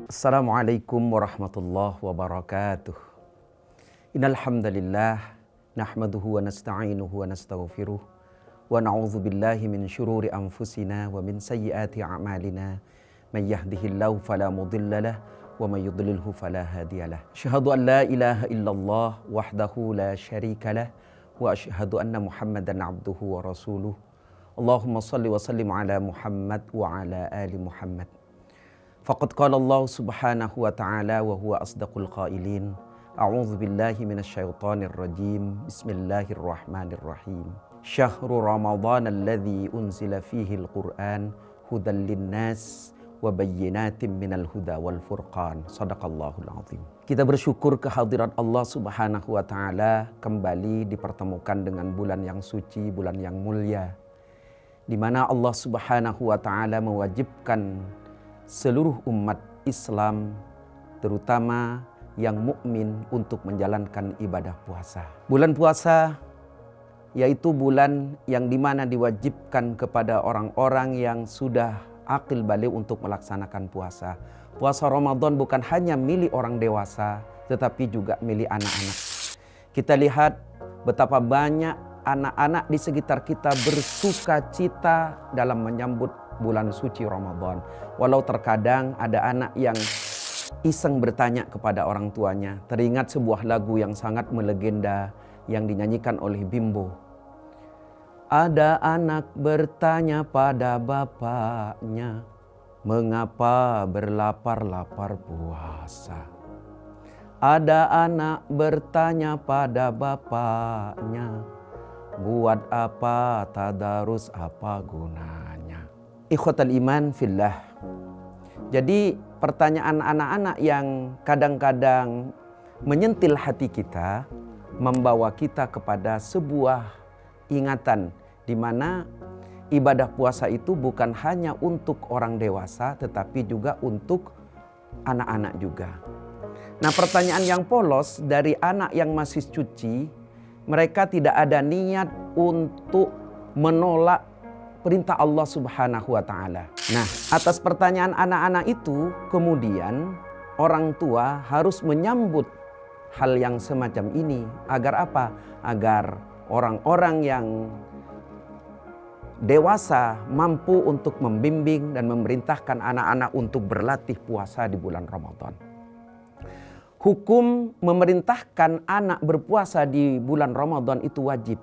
Assalamualaikum warahmatullahi wabarakatuh. Innal hamdalillah nahmaduhu wa nasta'inuhu wa nastaghfiruh wa na'udzu billahi min syururi anfusina wa min sayyiati a'malina. May yahdihillahu fala mudhillalah wa may yudlilhu fala hadiyalah. Asyhadu an la ilaha illallah wahdahu la syarikalah wa asyhadu anna Muhammadan abduhu wa rasuluh. Allahumma shalli wa sallim ala Muhammad wa ala ali Muhammad. Faqad qala Allah subhanahu wa ta'ala wa huwa asdaqul qailin. A'udzu billahi minasyaitonir rajim. Bismillahirrahmanirrahim. Syahrul Ramadan alladzi unzila fihi al-Qur'an hudan linnas wa bayyinatin minal huda wal furqan. Shadaqallahul azim. Kita bersyukur kehadirat Allah subhanahu wa ta'ala kembali dipertemukan dengan bulan yang suci, bulan yang mulia, di mana Allah subhanahu wa ta'ala mewajibkan seluruh umat Islam, terutama yang mukmin, untuk menjalankan ibadah puasa. Bulan puasa yaitu bulan yang dimana diwajibkan kepada orang-orang yang sudah akil balik untuk melaksanakan puasa. Puasa Ramadan bukan hanya milik orang dewasa, tetapi juga milik anak-anak. Kita lihat betapa banyak anak-anak di sekitar kita bersuka cita dalam menyambut bulan suci Ramadan. Walau terkadang ada anak yang iseng bertanya kepada orang tuanya. Teringat sebuah lagu yang sangat melegenda yang dinyanyikan oleh Bimbo. Ada anak bertanya pada bapaknya, mengapa berlapar-lapar puasa? Ada anak bertanya pada bapaknya, buat apa tadarus, apa gunanya? Ikhwatal iman fillah. Jadi pertanyaan anak-anak yang kadang-kadang menyentil hati kita, membawa kita kepada sebuah ingatan di mana ibadah puasa itu bukan hanya untuk orang dewasa, tetapi juga untuk anak-anak juga. Nah, pertanyaan yang polos dari anak yang masih suci, mereka tidak ada niat untuk menolak perintah Allah subhanahu wa ta'ala. Nah, atas pertanyaan anak-anak itu, kemudian orang tua harus menyambut hal yang semacam ini. Agar apa? Agar orang-orang yang dewasa mampu untuk membimbing dan memerintahkan anak-anak untuk berlatih puasa di bulan Ramadan. Hukum memerintahkan anak berpuasa di bulan Ramadan itu wajib.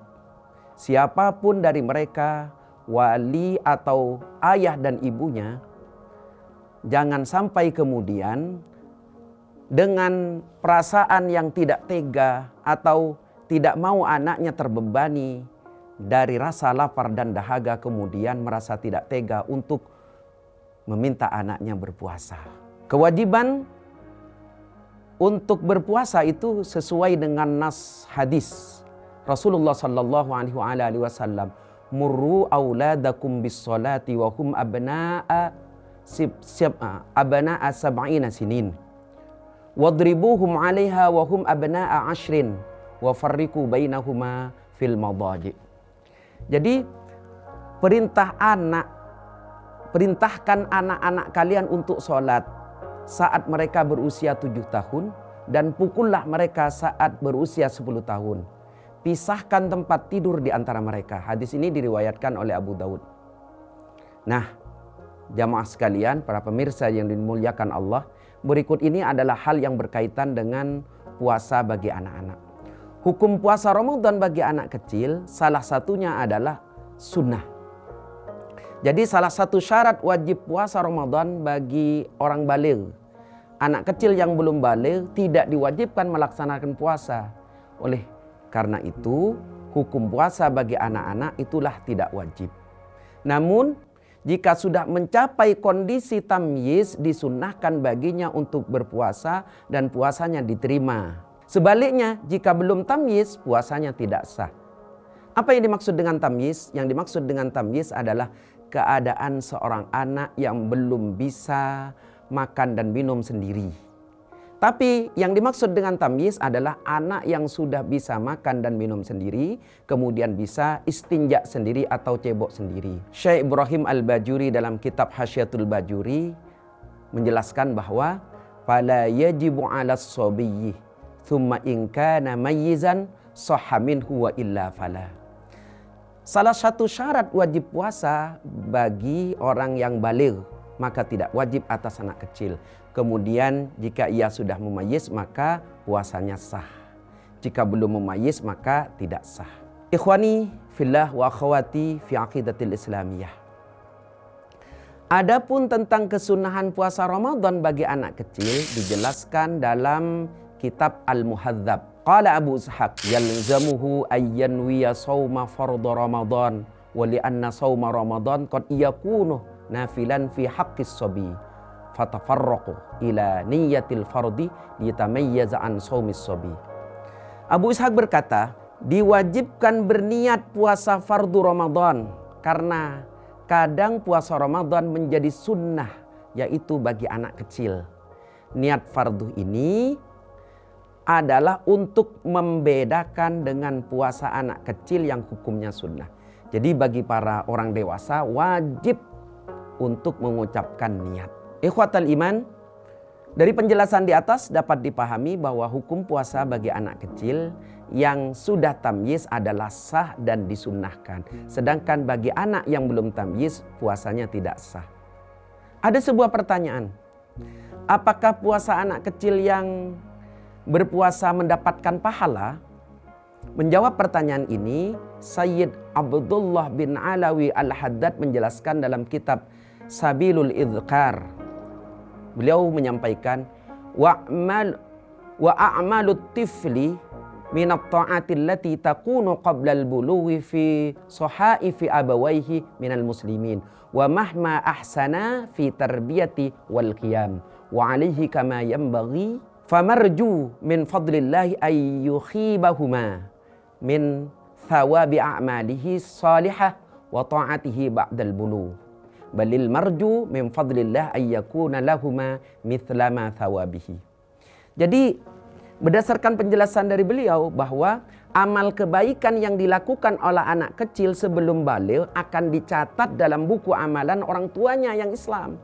Siapapun dari mereka, wali atau ayah dan ibunya, jangan sampai kemudian dengan perasaan yang tidak tega atau tidak mau anaknya terbebani dari rasa lapar dan dahaga, kemudian merasa tidak tega untuk meminta anaknya berpuasa. Kewajiban untuk berpuasa itu sesuai dengan nas hadis Rasulullah sallallahu alaihi wasallam. Murru auladakum bis salati wa hum abna'a sab'ina sinin. Wadribuhum 'alaiha wa hum abna'a 'ashrin wa farriqu bainahuma fil madaji. Jadi perintahkan anak-anak kalian untuk sholat saat mereka berusia 7 tahun dan pukullah mereka saat berusia 10 tahun. Pisahkan tempat tidur di antara mereka. Hadis ini diriwayatkan oleh Abu Daud. Nah, jamaah sekalian, para pemirsa yang dimuliakan Allah, berikut ini adalah hal yang berkaitan dengan puasa bagi anak-anak. Hukum puasa Ramadan bagi anak kecil, salah satunya adalah sunnah. Jadi salah satu syarat wajib puasa Ramadan bagi orang baligh. Anak kecil yang belum baligh tidak diwajibkan melaksanakan puasa. Oleh karena itu, hukum puasa bagi anak-anak itulah tidak wajib. Namun, jika sudah mencapai kondisi tamyiz, disunnahkan baginya untuk berpuasa dan puasanya diterima. Sebaliknya, jika belum tamyiz, puasanya tidak sah. Apa yang dimaksud dengan tamyiz? Yang dimaksud dengan tamyiz adalah keadaan seorang anak yang belum bisa makan dan minum sendiri. Tapi yang dimaksud dengan tamyiz adalah anak yang sudah bisa makan dan minum sendiri, kemudian bisa istinja sendiri atau cebok sendiri. Syekh Ibrahim Al-Bajuri dalam kitab Hasyiatul Bajuri menjelaskan bahwa fala yajibu 'alas sabiyyi thumma in kana mayyizan sahha minhu wa illa fala. Salah satu syarat wajib puasa bagi orang yang baligh, maka tidak wajib atas anak kecil. Kemudian jika ia sudah memayyiz maka puasanya sah. Jika belum memayyiz maka tidak sah. Ikhwani fillah wa akhwati fi aqidatil islamiyah. Adapun tentang kesunahan puasa Ramadan bagi anak kecil dijelaskan dalam kitab Al-Muhadzab. Qala Abu Ishaq yalzamuhu ayyanwiya sawma fardhu Ramadan wa li'anna sawma Ramadan qad yakunu nafilan fi haqqis sabi fatafarraqu ila niyyatil fardi litamayyaza an sawmis sabi. Abu Ishaq berkata, diwajibkan berniat puasa fardu Ramadan karena kadang puasa Ramadan menjadi sunnah, yaitu bagi anak kecil. Niat fardu ini adalah untuk membedakan dengan puasa anak kecil yang hukumnya sunnah. Jadi bagi para orang dewasa wajib untuk mengucapkan niat. Ikhwatal iman, dari penjelasan di atas dapat dipahami bahwa hukum puasa bagi anak kecil yang sudah tamyiz adalah sah dan disunnahkan. Sedangkan bagi anak yang belum tamyiz puasanya tidak sah. Ada sebuah pertanyaan. Apakah puasa anak kecil yang berpuasa mendapatkan pahala? Menjawab pertanyaan ini, Sayyid Abdullah bin Alawi Al-Haddad menjelaskan dalam kitab Sabilul Idhkar. Beliau menyampaikan, wa a'malut tifli minat ta'ati allati takunu qabla al-bulughi fi sahaifi abawaihi minal muslimin wa mahma ahsana fi tarbiyati wal qiyam wa alaihi kama yanbaghi famarju min fadlillahi ay yukhibahuma min thawabi a'malihi salihah wa ta'atihi ba'dal bulugh balil marju min fadlillah ay yakuna lahuma mithla ma thawabihi. Jadi berdasarkan penjelasan dari beliau bahwa amal kebaikan yang dilakukan oleh anak kecil sebelum baligh akan dicatat dalam buku amalan orang tuanya yang Islam.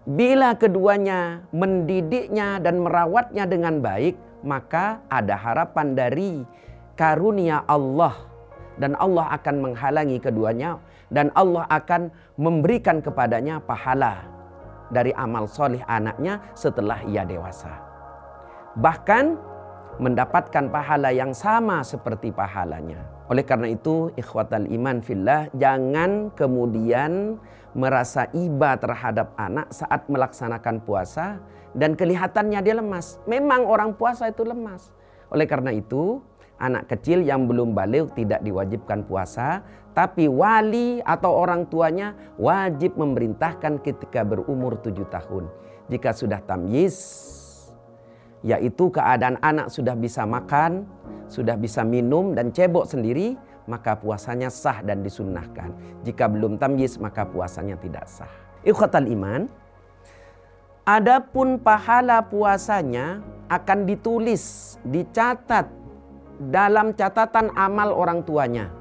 Bila keduanya mendidiknya dan merawatnya dengan baik, maka ada harapan dari karunia Allah dan Allah akan menghalangi keduanya dan Allah akan memberikan kepadanya pahala dari amal soleh anaknya setelah ia dewasa. Bahkan mendapatkan pahala yang sama seperti pahalanya. Oleh karena itu, ikhwatal iman fillah, jangan kemudian merasa iba terhadap anak saat melaksanakan puasa dan kelihatannya dia lemas. Memang orang puasa itu lemas. Oleh karena itu, anak kecil yang belum baligh tidak diwajibkan puasa, tapi wali atau orang tuanya wajib memerintahkan ketika berumur 7 tahun. Jika sudah tamyiz, yaitu keadaan anak sudah bisa makan, sudah bisa minum dan cebok sendiri, maka puasanya sah dan disunnahkan. Jika belum tamyiz maka puasanya tidak sah. Ikhwatal iman, adapun pahala puasanya akan ditulis, dicatat dalam catatan amal orang tuanya.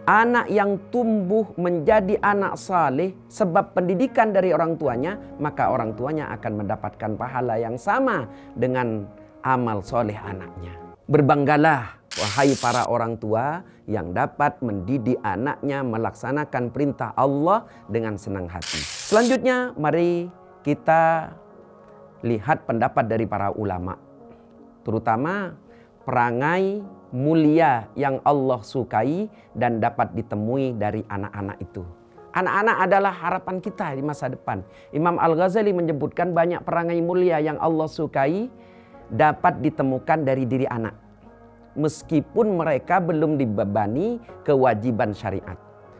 Anak yang tumbuh menjadi anak saleh sebab pendidikan dari orang tuanya, maka orang tuanya akan mendapatkan pahala yang sama dengan amal soleh anaknya. Berbanggalah wahai para orang tua yang dapat mendidik anaknya melaksanakan perintah Allah dengan senang hati. Selanjutnya mari kita lihat pendapat dari para ulama, terutama perangai mulia yang Allah sukai dan dapat ditemui dari anak-anak itu. Anak-anak adalah harapan kita di masa depan. Imam Al-Ghazali menyebutkan banyak perangai mulia yang Allah sukai dapat ditemukan dari diri anak, meskipun mereka belum dibebani kewajiban syariat.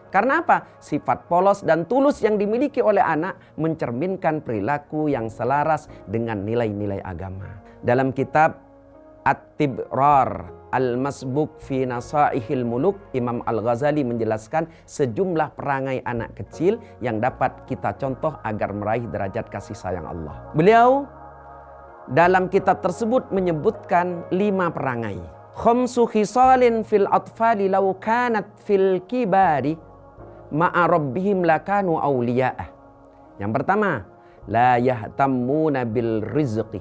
Karena apa? Sifat polos dan tulus yang dimiliki oleh anak mencerminkan perilaku yang selaras dengan nilai-nilai agama. Dalam kitab At-Tibrar Al-Masbuk fi Nasaihil Muluk, Imam Al-Ghazali menjelaskan sejumlah perangai anak kecil yang dapat kita contoh agar meraih derajat kasih sayang Allah. Beliau dalam kitab tersebut menyebutkan 5 perangai. Khamsu khisalin fil atfali law kanat fil kibari ma'a rabbihim lakanu awliya'ah. Yang pertama, la yahtammuna bil rizqi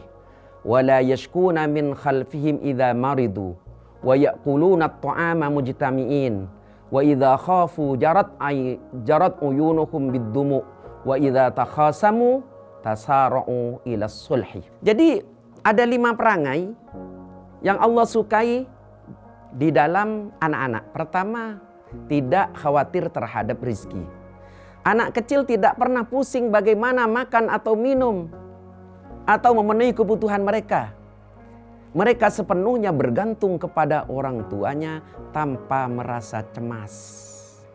wa la yashkuna min khalfihim idza maridu wa ya'kuluna at-ta'ama mujtami'in wa idza khafu jarat uyunuhum bid-dumu wa idza takhasamu tasara'u ila sulhi. Jadi ada 5 perangai yang Allah sukai di dalam anak-anak. Pertama, tidak khawatir terhadap rizki. Anak kecil tidak pernah pusing bagaimana makan atau minum atau memenuhi kebutuhan mereka. Mereka sepenuhnya bergantung kepada orang tuanya tanpa merasa cemas.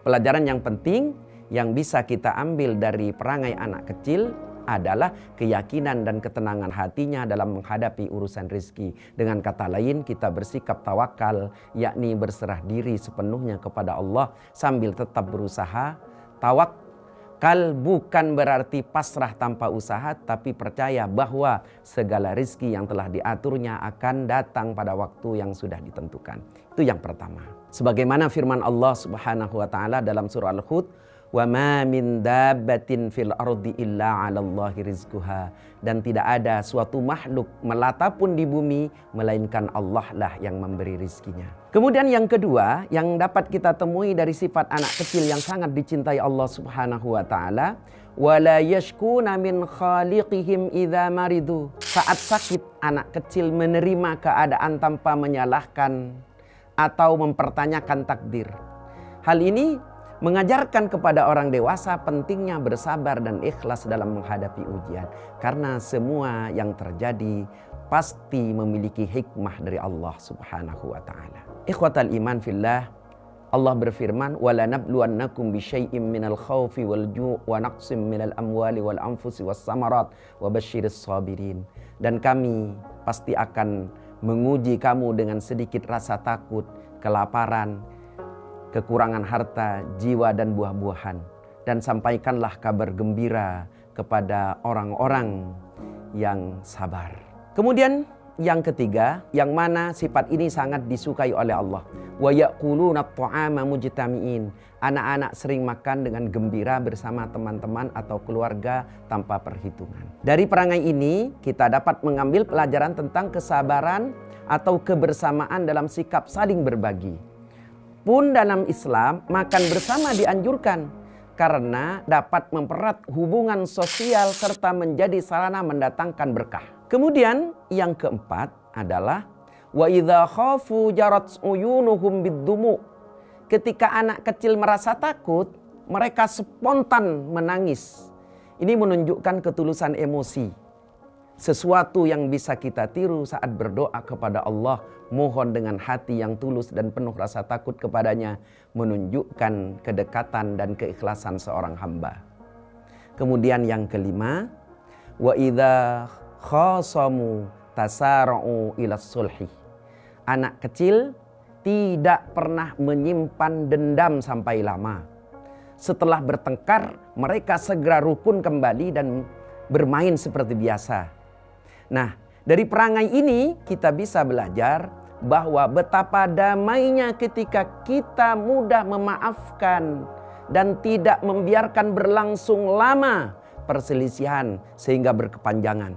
Pelajaran yang penting yang bisa kita ambil dari perangai anak kecil adalah keyakinan dan ketenangan hatinya dalam menghadapi urusan rezeki. Dengan kata lain, kita bersikap tawakal, yakni berserah diri sepenuhnya kepada Allah sambil tetap berusaha. Tawakal bukan berarti pasrah tanpa usaha, tapi percaya bahwa segala rezeki yang telah diaturnya akan datang pada waktu yang sudah ditentukan. Itu yang pertama. Sebagaimana firman Allah Subhanahu wa taala dalam surah Al-Hud, wa ma min dabbatin fil ardi illa 'alallahi rizquha, dan tidak ada suatu makhluk melata pun di bumi melainkan Allah lah yang memberi rizkinya. Kemudian yang kedua yang dapat kita temui dari sifat anak kecil yang sangat dicintai Allah Subhanahu wa taala, wala yashkuna min khaliqihim idza maridu. Saat sakit, anak kecil menerima keadaan tanpa menyalahkan atau mempertanyakan takdir. Hal ini mengajarkan kepada orang dewasa pentingnya bersabar dan ikhlas dalam menghadapi ujian. Karena semua yang terjadi pasti memiliki hikmah dari Allah Subhanahu wa taala. Ikhwatal iman fillah, Allah berfirman, "Wala nabluwannakum bisyai'im minal khaufi wal ju' wa naqsim minal amwali wal anfusi was samarat wa basyiris sabirin." Dan kami pasti akan menguji kamu dengan sedikit rasa takut, kelaparan, kekurangan harta, jiwa dan buah-buahan. Dan sampaikanlah kabar gembira kepada orang-orang yang sabar. Kemudian yang ketiga, yang mana sifat ini sangat disukai oleh Allah. Wa ya'kuluna at-ta'ama mujtami'in. Anak-anak sering makan dengan gembira bersama teman-teman atau keluarga tanpa perhitungan. Dari perangai ini kita dapat mengambil pelajaran tentang kesabaran atau kebersamaan dalam sikap saling berbagi. Pun dalam Islam, makan bersama dianjurkan karena dapat mempererat hubungan sosial serta menjadi sarana mendatangkan berkah. Kemudian yang keempat adalah wa idza khafu jarat uyunuhum bid-dumu. Ketika anak kecil merasa takut, mereka spontan menangis. Ini menunjukkan ketulusan emosi. Sesuatu yang bisa kita tiru saat berdoa kepada Allah, mohon dengan hati yang tulus dan penuh rasa takut kepadanya, menunjukkan kedekatan dan keikhlasan seorang hamba. Kemudian yang kelima, wa idza khasamu tasara'u ila sulhi. Anak kecil tidak pernah menyimpan dendam sampai lama. Setelah bertengkar, mereka segera rukun kembali dan bermain seperti biasa. Nah, dari perangai ini kita bisa belajar bahwa betapa damainya ketika kita mudah memaafkan dan tidak membiarkan berlangsung lama perselisihan sehingga berkepanjangan.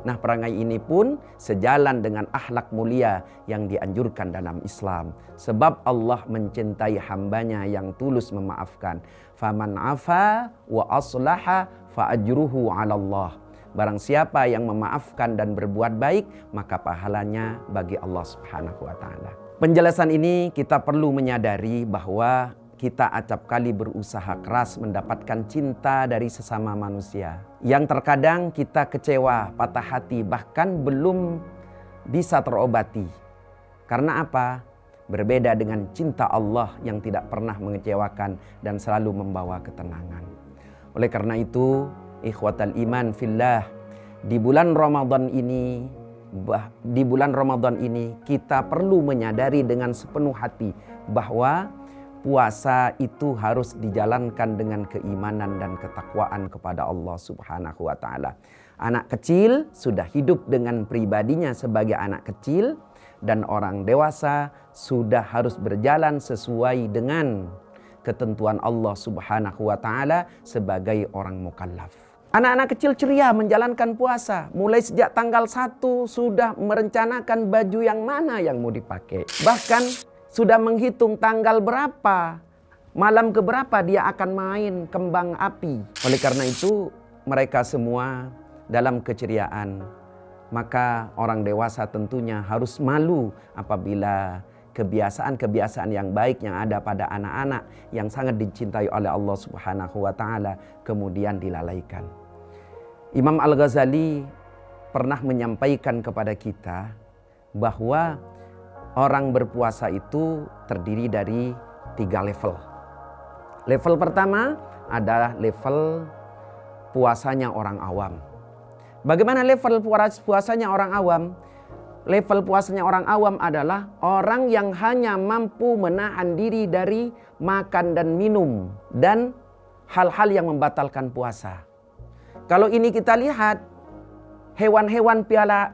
Nah, perangai ini pun sejalan dengan akhlak mulia yang dianjurkan dalam Islam. Sebab Allah mencintai hambanya yang tulus memaafkan. Faman afa wa aslaha fa ajruhu 'ala Allah. Barang siapa yang memaafkan dan berbuat baik, maka pahalanya bagi Allah Subhanahu wa taala. Penjelasan ini kita perlu menyadari bahwa kita acap kali berusaha keras mendapatkan cinta dari sesama manusia. Yang terkadang kita kecewa, patah hati, bahkan belum bisa terobati. Karena apa? Berbeda dengan cinta Allah yang tidak pernah mengecewakan dan selalu membawa ketenangan. Oleh karena itu, ikhwatal iman fillah, di bulan Ramadan ini kita perlu menyadari dengan sepenuh hati bahwa puasa itu harus dijalankan dengan keimanan dan ketakwaan kepada Allah Subhanahu wa taala. Anak kecil sudah hidup dengan pribadinya sebagai anak kecil, dan orang dewasa sudah harus berjalan sesuai dengan ketentuan Allah Subhanahu wa taala sebagai orang mukallaf. Anak-anak kecil ceria menjalankan puasa. Mulai sejak tanggal 1 sudah merencanakan baju yang mana yang mau dipakai. Bahkan sudah menghitung tanggal berapa, malam keberapa dia akan main kembang api. Oleh karena itu mereka semua dalam keceriaan. Maka orang dewasa tentunya harus malu apabila kebiasaan-kebiasaan yang baik yang ada pada anak-anak yang sangat dicintai oleh Allah Subhanahu wa taala kemudian dilalaikan. Imam Al-Ghazali pernah menyampaikan kepada kita bahwa orang berpuasa itu terdiri dari 3 level. Level pertama adalah level puasanya orang awam. Bagaimana level puasanya orang awam? Level puasanya orang awam adalah orang yang hanya mampu menahan diri dari makan dan minum dan hal-hal yang membatalkan puasa. Kalau ini kita lihat, hewan-hewan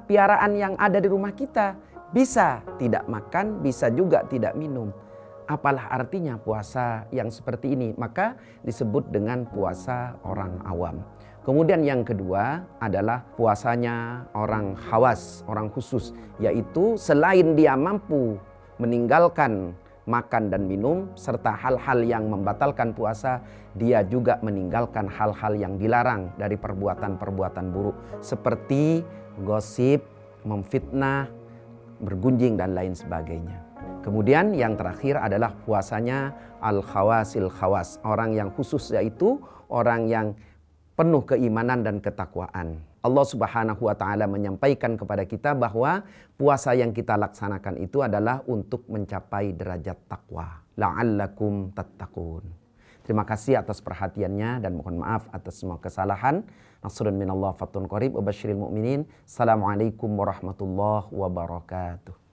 piaraan yang ada di rumah kita bisa tidak makan, bisa juga tidak minum. Apalah artinya puasa yang seperti ini? Maka disebut dengan puasa orang awam. Kemudian yang kedua adalah puasanya orang khawas, orang khusus. Yaitu selain dia mampu meninggalkan makan dan minum serta hal-hal yang membatalkan puasa, dia juga meninggalkan hal-hal yang dilarang dari perbuatan-perbuatan buruk seperti gosip, memfitnah, bergunjing dan lain sebagainya. Kemudian yang terakhir adalah puasanya al-khawasil khawas, orang yang khusus, yaitu orang yang penuh keimanan dan ketakwaan. Allah Subhanahu wa taala menyampaikan kepada kita bahwa puasa yang kita laksanakan itu adalah untuk mencapai derajat takwa. La'allakum tattaqun. Terima kasih atas perhatiannya dan mohon maaf atas semua kesalahan. Nasrun minallah fathun qarib wa basyiril mu'minin. Assalamualaikum warahmatullahi wabarakatuh.